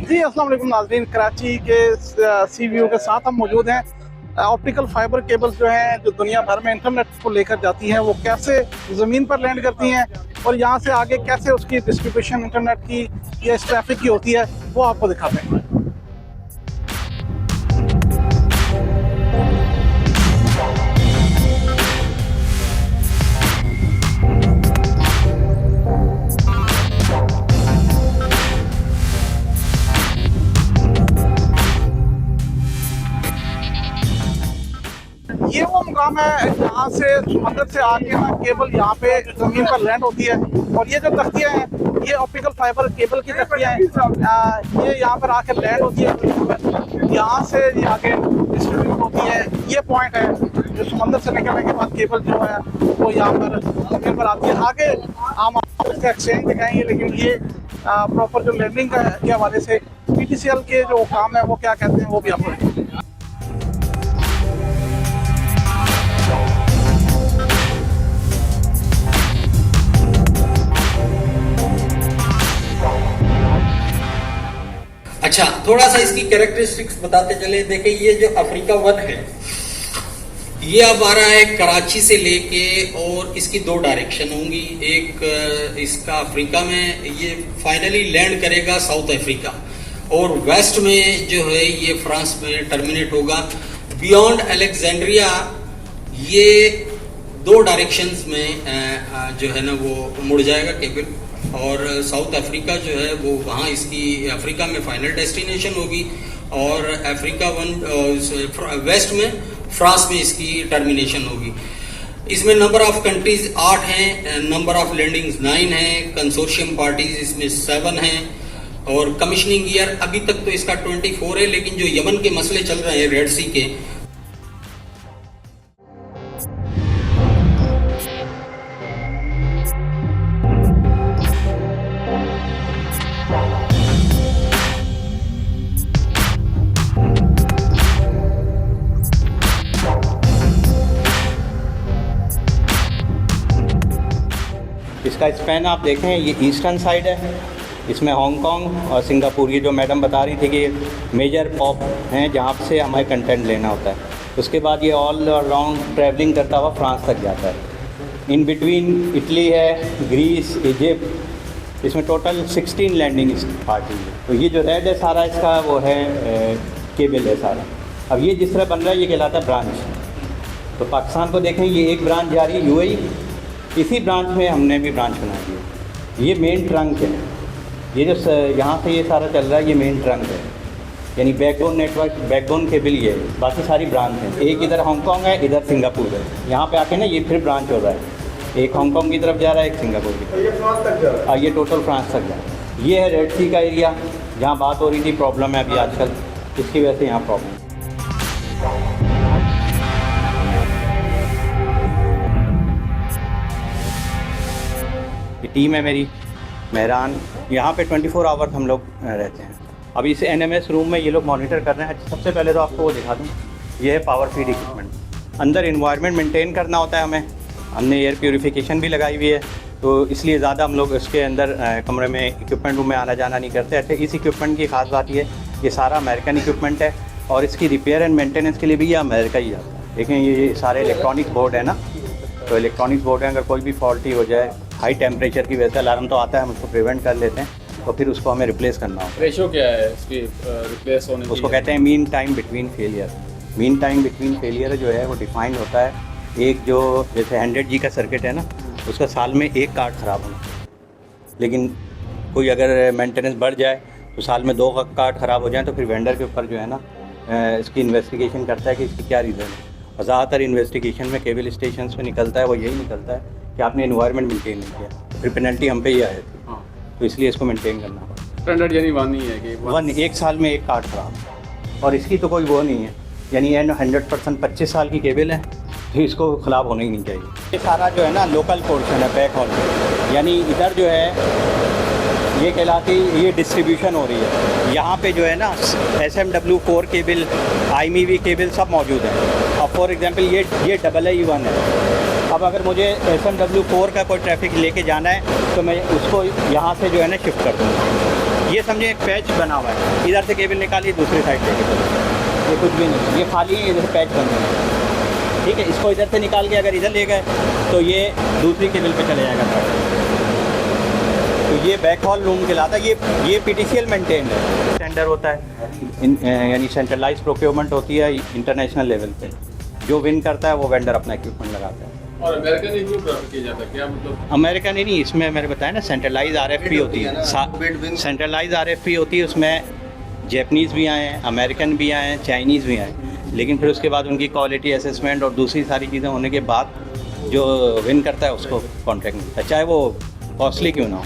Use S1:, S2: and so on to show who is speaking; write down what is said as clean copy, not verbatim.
S1: जी अस्सलाम वालेकुम नाज़रीन, कराची के सी व्यू के साथ हम मौजूद हैं। ऑप्टिकल फाइबर केबल्स जो हैं जो दुनिया भर में इंटरनेट को लेकर जाती हैं, वो कैसे ज़मीन पर लैंड करती हैं और यहाँ से आगे कैसे उसकी डिस्ट्रीब्यूशन इंटरनेट की या इस ट्रैफिक की होती है, वो आपको दिखाते हैं। ये वो मुकाम है जहाँ से समंदर से आके ना केबल यहाँ पे ज़मीन पर लैंड होती है। और ये जो तख्तियाँ हैं, ये ऑप्टिकल फाइबर केबल की तख्तियाँ हैं। ये यहाँ पर आके लैंड होती है, यहाँ से ये आगे डिस्ट्रीब्यूट होती है। ये पॉइंट है जो समंदर से निकलने के बाद केबल जो है वो यहाँ पर ज़मीन पर आती है। आगे हम आपको इसका एक्सचेंज दिखाएंगे, लेकिन ये प्रॉपर जो लैंडिंग के हवाले से PTCL के जो काम है वो क्या कहते हैं वो भी आपको दिखाएंगे।
S2: अच्छा, थोड़ा सा इसकी कैरेक्टरिस्टिक्स बताते चले। देखिए, ये जो अफ्रीका 1 है, ये अब आ रहा है कराची से लेके, और इसकी 2 डायरेक्शन होंगी। एक इसका अफ्रीका में ये फाइनली लैंड करेगा साउथ अफ्रीका, और वेस्ट में जो है ये फ्रांस में टर्मिनेट होगा। बियॉन्ड अलेक्जेंड्रिया ये 2 डायरेक्शंस में जो है ना वो मुड़ जाएगा केबल, और साउथ अफ्रीका जो है वो वहाँ इसकी अफ्रीका में फाइनल डेस्टिनेशन होगी, और अफ्रीका 1 वेस्ट में फ्रांस में इसकी टर्मिनेशन होगी। इसमें नंबर ऑफ कंट्रीज 8 हैं, नंबर ऑफ लैंडिंग्स 9 हैं, कंसोर्शियम पार्टीज इसमें 7 हैं, और कमीशनिंग ईयर अभी तक तो इसका 24 है। लेकिन जो यमन के मसले चल रहे हैं रेड सी के,
S3: इसका स्पैन आप देखें, ये ईस्टर्न साइड है, इसमें हांगकांग और सिंगापुर, ये जो मैडम बता रही थी कि मेजर पॉप हैं जहाँ से हमें कंटेंट लेना होता है। उसके बाद ये ऑल अराउंड ट्रैवलिंग करता हुआ फ्रांस तक जाता है। इन बिटवीन इटली है, ग्रीस, इजिप्ट, इसमें टोटल 16 लैंडिंग पार्टी है। तो ये जो रेड है सारा इसका वो है केबल है सारा। अब ये जिस तरह बन रहा है ये कहलाता है ब्रांच। तो पाकिस्तान को देखें, ये एक ब्रांच जा रही है UAE, इसी ब्रांच में हमने भी ब्रांच बना दी। ये मेन ट्रंक है, ये जो यहाँ से ये सारा चल रहा है ये मेन ट्रंक है, यानी बैकबोन नेटवर्क, बैकबोन केबल ये है। बाकी सारी ब्रांच हैं, एक इधर हांगकांग है, इधर सिंगापुर है। यहाँ पे आके ना ये फिर ब्रांच हो रहा है, एक हांगकांग की तरफ जा रहा है, एक सिंगापुर की तरफ। ये फ्रांस तक जा रहा है, ये टोटल फ्रांस तक जा रहा है। ये है रेड सी का एरिया, जहाँ बात हो रही थी प्रॉब्लम है अभी आजकल, इसकी वजह से यहाँ प्रॉब्लम। टीम है मेरी मेहरान, यहाँ पे 24 आवर हम लोग रहते हैं। अभी इस NMS रूम में ये लोग मॉनिटर कर रहे हैं। सबसे पहले तो आपको वो दिखा दूँ, ये है पावर फीड इक्विपमेंट। अंदर इन्वायरमेंट मेंटेन करना होता है हमें, हमने एयर प्योरीफिकेशन भी लगाई हुई है, तो इसलिए ज़्यादा हम लोग इसके अंदर कमरे में इक्विपमेंट रूम में आना जाना नहीं करते। अच्छा, इस इक्विपमेंट की ख़ास बात ये सारा अमेरिकन इक्विपमेंट है, और इसकी रिपेयर एंड मेंटेनेंस के लिए भी ये अमेरिका ही आता है। लेकिन ये सारे इलेक्ट्रॉनिक्स बोर्ड है ना, तो इलेक्ट्रॉनिक्स बोर्ड है, अगर कोई भी फॉल्टी हो जाए, हाई टेम्परेचर की वजह से अलार्म तो आता है, हम उसको प्रिवेंट कर लेते हैं, तो फिर उसको हमें रिप्लेस करना होता है।
S4: रेशो क्या है इसकी रिप्लेस होने की?
S3: उसको कहते हैं mean time between failure. Mean time between failure जो है वो डिफाइंड होता है, एक जो जैसे 100G का सर्किट है ना, उसका साल में एक कार्ड ख़राब होना, लेकिन कोई अगर मेंटेनेंस बढ़ जाए तो साल में 2 कार्ड ख़राब हो जाए, तो फिर वेंडर के ऊपर जो है ना इसकी इन्वेस्टिगेशन करता है कि इसकी क्या रीज़न है। और ज़्यादातर इन्वेस्टिगेशन में केबल स्टेशन में निकलता है, वो यही निकलता है कि आपने इन्वायरमेंट मेंटेन नहीं किया, तो फिर पेनल्टी हम पे ही आए थी।
S4: हाँ,
S3: तो इसलिए इसको मेंटेन करना पड़ता।
S4: स्टैंडर्ड यानी 1 ही है कि
S3: 1 एक साल में एक कार्ड ख़राब, और इसकी तो कोई वो नहीं है, यानी 100% 25 साल की केबल है, तो इसको ख़राब होना ही नहीं चाहिए। ये सारा जो है ना लोकल पोर्शन है, बैक हॉल, यानी इधर जो है ये कहलाती, ये डिस्ट्रीब्यूशन हो रही है। यहाँ पे जो है ना SMW4 केबल, IMEV केबल सब मौजूद है। अब फॉर एग्जांपल ये AA1 है। अब अगर मुझे SMW4 का कोई ट्रैफिक लेके जाना है तो मैं उसको यहाँ से जो है ना शिफ्ट कर दूँगा। ये समझे एक पैच बना हुआ है, इधर से केबल निकालिए दूसरी साइड लेके चलो, ये कुछ भी नहीं, ये खाली है, इधर पैच बन रहा है, ठीक है। इसको इधर से निकाल के अगर इधर ले गए तो ये दूसरी केबल पे चले जाएगा। तो ये बैक हॉल रूम कहलाता है। ये PTCL मेंटेन है, टेंडर होता है, यानी सेंट्रलाइज प्रोक्योरमेंट होती है इंटरनेशनल लेवल पे। जो विन करता है वो वेंडर अपना इक्विपमेंट लगाता है।
S4: और अमेरिकन ही क्यों प्रेफर किया जाता है, क्या मतलब?
S3: अमेरिकन ही नहीं, इसमें मैंने बताया ना सेंट्रलाइज RFP होती है, सेंट्रलाइज RFP होती है, उसमें जैपनीज़ भी आए हैं, अमेरिकन भी आए हैं, चाइनीज़ भी आए हैं, लेकिन फिर उसके बाद उनकी क्वालिटी असेसमेंट और दूसरी सारी चीज़ें होने के बाद जो विन करता है उसको कॉन्ट्रैक्ट मिलता है, चाहे वो कॉस्टली क्यों ना हो।